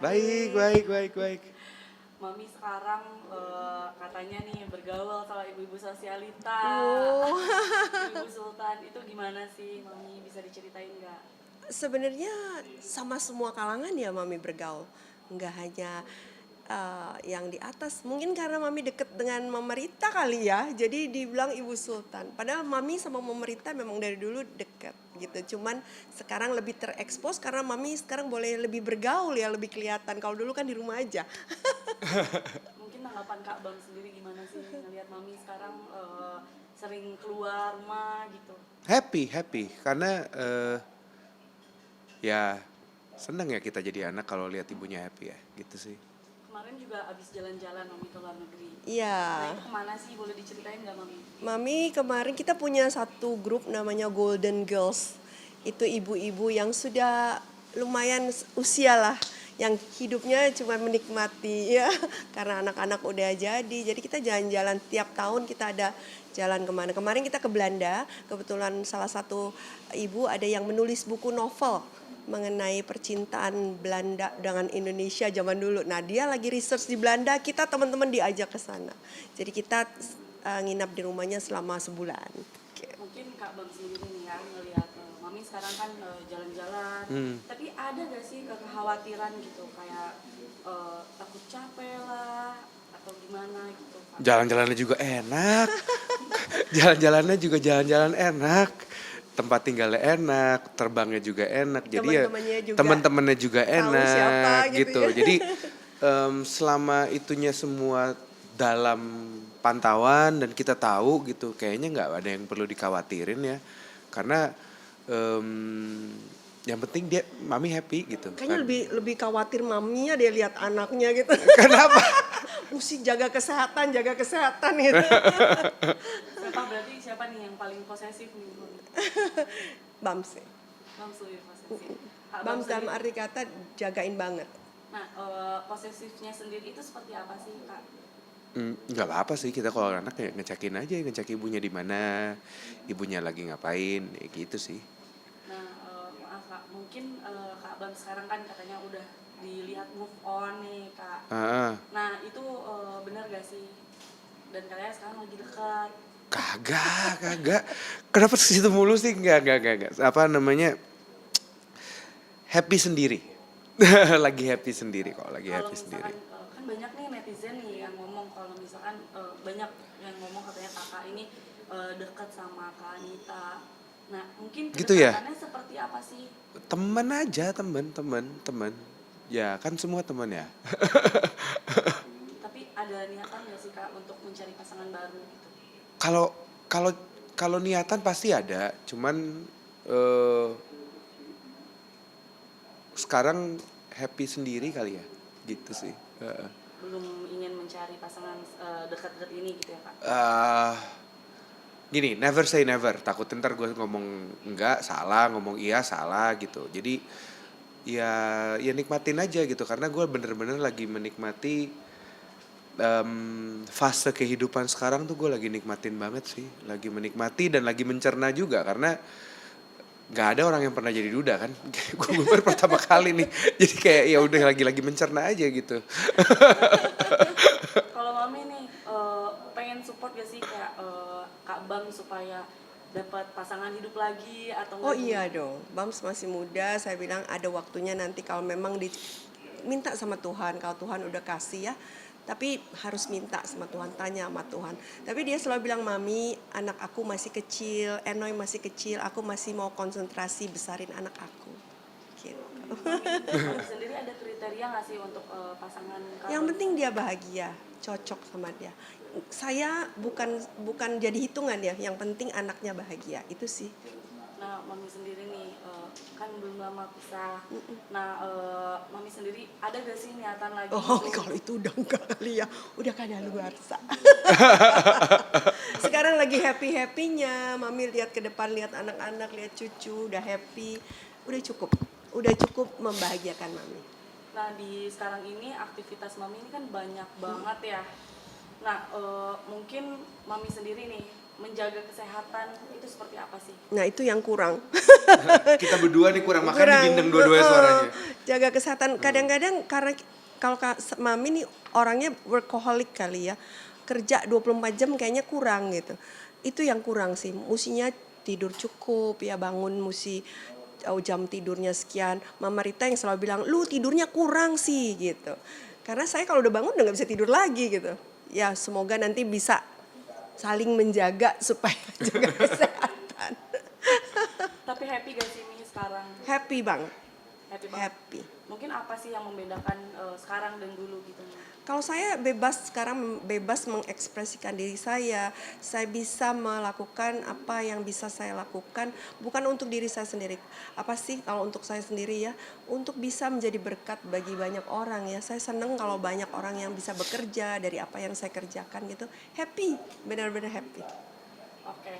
Baik, Hai, baik, baik, baik. Mami sekarang katanya nih bergaul sama ibu-ibu sosialita. Oh, Ibu Sultan itu gimana sih, Mami bisa diceritain nggak? sebenarnya sama semua kalangan ya Mami bergaul. Nggak hanya yang di atas. Mungkin karena Mami deket dengan Mama Rita kali ya. Jadi dibilang Ibu Sultan. Padahal Mami sama Mama Rita memang dari dulu deket gitu. Cuman sekarang lebih terekspos karena Mami sekarang boleh lebih bergaul ya, lebih kelihatan. Kalau dulu kan di rumah aja. Mungkin tanggapan Kak Bang sendiri gimana sih ngelihat Mami sekarang sering keluar rumah gitu? Happy, happy. Karena ya seneng ya kita jadi anak kalau lihat ibunya happy ya, gitu sih. Kemarin juga abis jalan-jalan Mami ke luar negeri. Nah Iya. itu kemana sih? Boleh diceritain nggak Mami? Mami kemarin kita punya satu grup namanya Golden Girls. Itu ibu-ibu yang sudah lumayan usia lah, yang hidupnya cuma menikmati ya, karena anak-anak udah jadi. Jadi kita jalan-jalan tiap tahun, kita ada jalan kemana. Kemarin kita ke Belanda, kebetulan salah satu ibu ada yang menulis buku novel mengenai percintaan Belanda dengan Indonesia zaman dulu. Nah, dia lagi research di Belanda, kita teman-teman diajak ke sana. Jadi kita nginap di rumahnya selama sebulan. Mungkin Kak Bang sendiri nih ya ngelihat Mami sekarang kan jalan-jalan, tapi ada gak sih kekhawatiran gitu kayak takut capek lah atau gimana gitu Kak? Jalan-jalannya juga enak. Jalan-jalannya juga jalan-jalan enak. Tempat tinggalnya enak, terbangnya juga enak. Jadi ya Teman-temannya juga teman-temannya juga tahu siapa enak gitu gitu. ya. Jadi selama itunya semua dalam pantauan dan kita tahu gitu, kayaknya nggak ada yang perlu dikhawatirin ya. Karena yang penting dia mami happy gitu Kayaknya kan. lebih khawatir maminya dia lihat anaknya gitu. Kenapa? Mesti jaga kesehatan gitu. Siapa nih yang paling posesif nih Mami? Bams ya. Bang lebih posesif. Kak Bang Bams dalam sendiri, arti kata jagain banget. nah posesifnya sendiri itu seperti apa sih Kak? Nggak apa-apa sih kita kalau anak ya ngecekin aja, ngecek ibunya di mana, ibunya lagi ngapain, ya gitu sih. Nah maaf Kak, mungkin Kak Bang sekarang kan katanya udah dilihat move on nih Kak. Ah, Nah itu benar gak sih? Dan kalian sekarang lagi dekat. kagak. Kenapa ke situ mulu sih? Enggak. Apa namanya? Happy sendiri. Lagi happy sendiri kok, lagi Kalau happy sendiri. misalkan kan banyak nih netizen nih yang ngomong kalau misalkan banyak yang ngomong katanya kakak ini dekat sama Kak Anita. Nah mungkin Gitu ya? kedekatannya seperti apa sih? Temen aja, temen. Ya kan semua temen ya. Tapi ada niatan gak sih Kak untuk mencari pasangan baru gitu? Kalau kalau kalau niatan pasti ada, cuman eh sekarang happy sendiri kali ya, gitu sih. Belum ingin mencari pasangan dekat-dekat ini gitu ya Kak? Eh, Gini, never say never. Takut ntar gue ngomong enggak salah, ngomong iya salah gitu. Jadi ya nikmatin aja gitu. Karena gue bener-bener lagi menikmati fase kehidupan sekarang tuh gue lagi nikmatin banget sih. Lagi menikmati dan lagi mencerna juga karena nggak ada orang yang pernah jadi duda kan. Gue baru pertama kali nih. Jadi kayak ya udah lagi mencerna aja gitu. Kalau Mami nih pengen support gak sih kayak Kak Bang supaya dapat pasangan hidup lagi atau Oh enggak iya gimana? dong, Bams masih muda. Saya bilang ada waktunya nanti kalau memang diminta sama Tuhan. Kalau Tuhan udah kasih ya, tapi harus minta sama Tuhan, tanya sama Tuhan. Tapi dia selalu bilang, Mami, anak aku masih kecil, Enoy masih kecil, aku masih mau konsentrasi besarin anak aku. Gitu. Mami sendiri ada kriteria nggak sih untuk pasangan Kak Yang Bang? penting dia bahagia, cocok sama dia. Saya bukan jadi hitungan ya, yang penting anaknya bahagia, itu sih. Nah, Mami sendiri nih kan belum lama pisah. Nah, Mami sendiri ada gak sih niatan lagi Oh, untuk kalau itu udah enggak kali ya. Udah kadaluarsa. Sekarang lagi happy-happynya. Mami lihat ke depan, lihat anak-anak, lihat cucu, udah happy. Udah cukup. Udah cukup membahagiakan Mami. Nah, di sekarang ini aktivitas Mami ini kan banyak banget ya. Nah, mungkin Mami sendiri nih menjaga kesehatan itu seperti apa sih? Nah itu yang kurang. Kita berdua nih kurang makan Kurang, dibindeng dua-duanya suaranya. jaga kesehatan. Kadang-kadang karena kalau Mami nih orangnya workaholic kali ya. Kerja 24 jam kayaknya kurang gitu. Itu yang kurang sih. Musinya tidur cukup ya, bangun musi jam tidurnya sekian. Mama Rita yang selalu bilang, "Lu tidurnya kurang sih." gitu. Karena saya kalau udah bangun udah nggak bisa tidur lagi gitu. Ya semoga nanti bisa saling menjaga supaya jaga kesehatan. Tapi happy gak sih Mi sekarang? Happy banget. Happy banget. Happy. Mungkin apa sih yang membedakan sekarang dan dulu gitu Mi? Kalau saya sekarang bebas mengekspresikan diri saya bisa melakukan apa yang bisa saya lakukan, bukan untuk diri saya sendiri. Apa sih kalau untuk saya sendiri ya, untuk bisa menjadi berkat bagi banyak orang ya. Saya senang kalau banyak orang yang bisa bekerja dari apa yang saya kerjakan gitu. Happy, benar-benar happy. Oke,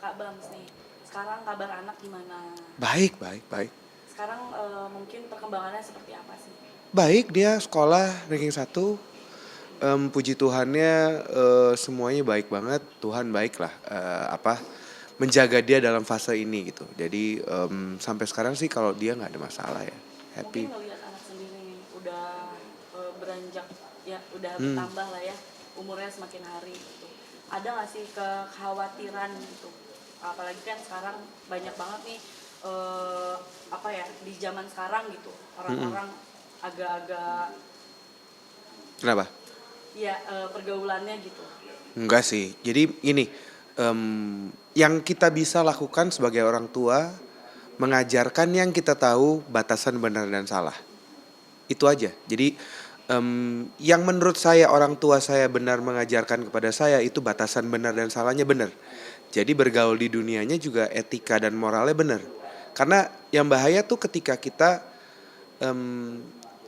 Kak Bams nih, sekarang kabar anak gimana? Baik, baik, baik. Sekarang mungkin perkembangannya seperti apa sih? Baik, dia sekolah ranking 1. Puji Tuhannya semuanya baik banget. Tuhan baik lah menjaga dia dalam fase ini gitu. Jadi sampai sekarang sih kalau dia nggak ada masalah ya. Happy. Mungkin ngelihat anak sendiri nih udah beranjak ya, udah bertambah lah ya, umurnya semakin hari gitu. Ada nggak sih kekhawatiran gitu? Apalagi kan sekarang banyak banget nih di zaman sekarang gitu orang-orang agak-agak Kenapa? ya pergaulannya gitu. Enggak sih. Jadi ini yang kita bisa lakukan sebagai orang tua, mengajarkan yang kita tahu batasan benar dan salah. Itu aja. Jadi yang menurut saya orang tua saya benar mengajarkan kepada saya itu batasan benar dan salahnya benar. Jadi bergaul di dunianya juga etika dan moralnya benar. Karena yang bahaya tuh ketika kita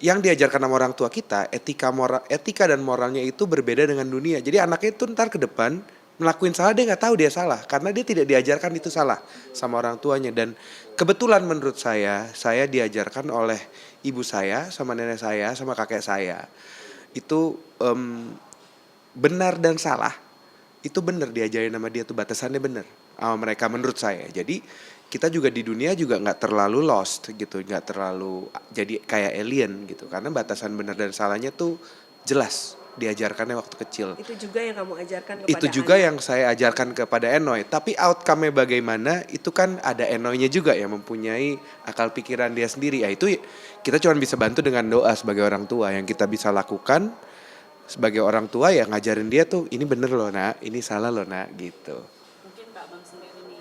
yang diajarkan sama orang tua kita, etika dan moralnya itu berbeda dengan dunia. Jadi anaknya itu ntar ke depan ngelakuin salah, dia nggak tahu dia salah karena dia tidak diajarkan itu salah sama orang tuanya. Dan kebetulan menurut saya diajarkan oleh ibu saya sama nenek saya sama kakek saya itu benar dan salah itu benar diajarin sama dia tuh, batasannya benar sama mereka menurut saya. Jadi kita juga di dunia juga nggak terlalu lost gitu, nggak terlalu jadi kayak alien gitu, karena batasan benar dan salahnya tuh jelas diajarkannya waktu kecil. Itu juga yang kamu ajarkan kepada Itu juga anak. yang saya ajarkan kepada Enoy. Tapi outcome-nya bagaimana itu kan ada Enoy-nya juga yang mempunyai akal pikiran dia sendiri. Ya itu kita cuma bisa bantu dengan doa sebagai orang tua. Yang kita bisa lakukan sebagai orang tua ya ngajarin dia tuh, ini bener loh nak, ini salah loh nak gitu. Mungkin Kak Bang sendiri nih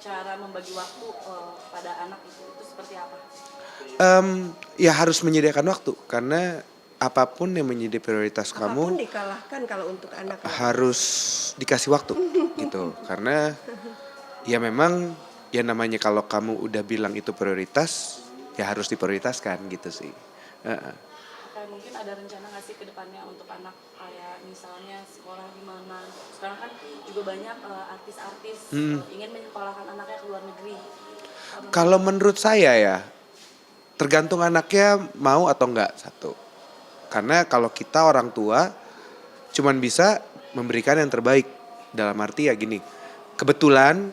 cara membagi waktu pada anak itu seperti apa? Ya harus menyediakan waktu karena apapun yang menjadi prioritas Apapun kamu dikalahkan kalau untuk anak. harus dikasih waktu gitu. Karena ya memang ya namanya kalau kamu udah bilang itu prioritas ya harus diprioritaskan gitu sih. Kayak mungkin ada rencana nggak sih ke depannya untuk anak, kayak misalnya sekolah di mana? Sekarang kan juga banyak artis-artis ingin menyekolahkan anaknya ke luar negeri. Kalau menurut saya ya tergantung anaknya mau atau enggak satu. Karena kalau kita orang tua cuman bisa memberikan yang terbaik. Dalam arti ya gini, kebetulan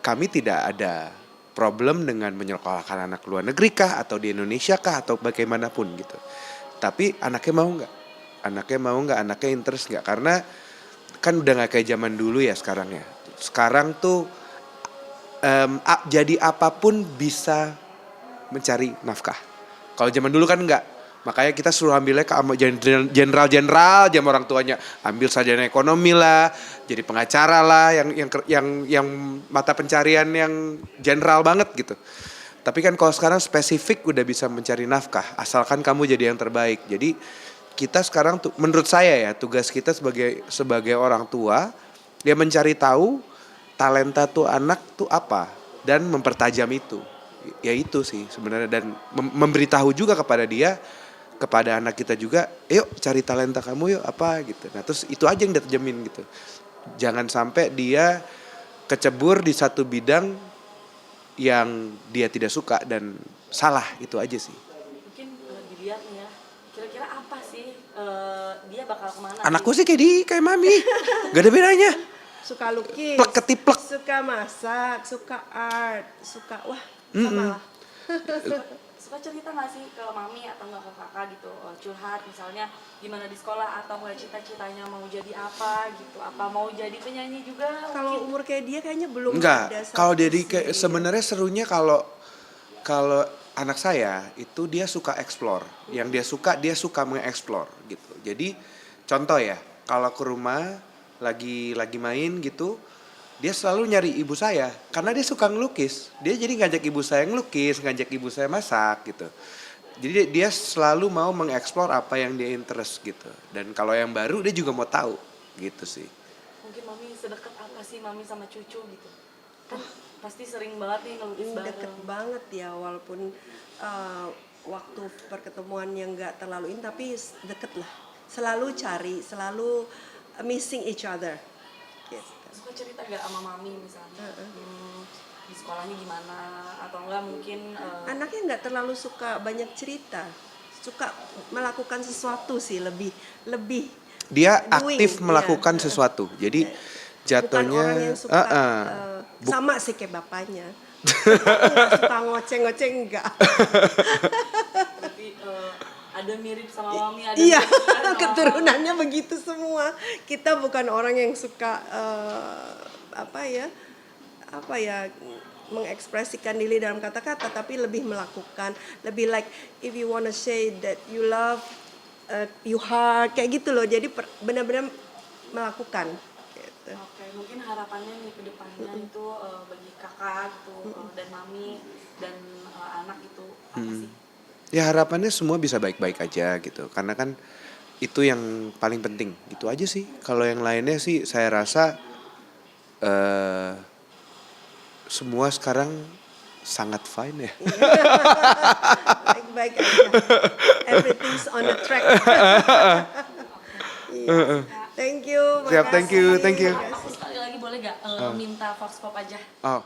kami tidak ada problem dengan menyekolahkan anak luar negeri kah atau di Indonesia kah atau bagaimanapun gitu. Tapi anaknya mau nggak? Anaknya interest nggak? Karena kan udah nggak kayak zaman dulu ya sekarang ya. Sekarang tuh jadi apapun bisa mencari nafkah. Kalau zaman dulu kan enggak. Makanya kita suruh ambilnya ke jenderal-jenderal, jam orang tuanya ambil sarjana ekonomi lah, jadi pengacara lah, yang mata pencarian yang jenderal banget gitu. Tapi kan kalau sekarang spesifik udah bisa mencari nafkah, asalkan kamu jadi yang terbaik. Jadi kita sekarang menurut saya ya tugas kita sebagai orang tua dia mencari tahu talenta tuh anak tuh apa dan mempertajam itu. Ya itu sih sebenarnya, dan memberitahu juga kepada dia, kepada anak kita juga, yuk cari talenta kamu yuk apa gitu. Nah terus itu aja yang diterjemin gitu. Jangan sampai dia kecebur di satu bidang yang dia tidak suka dan salah, itu aja sih. Mungkin dilihat nih ya, kira-kira apa sih dia bakal kemana? Anakku sih kayak mami, gak ada bedanya. suka lukis, Plek ketiplek. suka masak, suka art, suka wah sama lah. Suka cerita nggak sih ke mami atau nggak ke kakak gitu, curhat misalnya gimana di sekolah atau nggak cita-citanya mau jadi apa gitu, apa mau jadi penyanyi juga? Kalau mungkin? umur kayak dia kayaknya belum Enggak, ada kalau satu jadi kayak sih. sebenarnya serunya kalau kalau anak saya itu dia suka explore. Yang dia suka mengeksplor gitu. Jadi contoh ya, kalau ke rumah lagi main gitu, dia selalu nyari ibu saya karena dia suka ngelukis. Dia jadi ngajak ibu saya ngelukis, ngajak ibu saya masak gitu. Jadi dia selalu mau mengeksplor apa yang dia interest gitu. Dan kalau yang baru dia juga mau tahu gitu sih. Mungkin mami sedekat apa sih mami sama cucu gitu? Kan pasti sering banget nih ngelukis Deket bareng. banget ya, walaupun waktu perketemuan yang nggak terlalu ini tapi deket lah, selalu cari, selalu missing each other gitu. Suka cerita gak sama mami misalnya? Di sekolahnya gimana? Atau enggak mungkin Anaknya nggak terlalu suka banyak cerita, suka melakukan sesuatu sih, lebih Dia doing, aktif melakukan ya. sesuatu. Jadi Bukan jatuhnya orang yang suka sama sih kayak bapaknya. Nggak suka ngoceh-ngoceh enggak. berarti ada mirip sama mami, ada Iya, mirip juga sama keturunannya begitu semua. Kita bukan orang yang suka apa ya mengekspresikan diri dalam kata-kata, tapi lebih melakukan, lebih like if you wanna say that you love, you heart, kayak gitu loh. Jadi benar-benar melakukan. Gitu. Oke, mungkin harapannya nih ke depannya itu bagi kakak gitu dan mami dan anak itu apa sih? ya harapannya semua bisa baik-baik aja gitu. Karena kan itu yang paling penting. Gitu aja sih. Kalau yang lainnya sih saya rasa semua sekarang sangat fine ya. Baik-baik aja. Everything's on the track. Iya. Thank you. Siap, thank you, makasih. thank you. Aku sekali lagi boleh gak minta Vox Pop aja? Oh,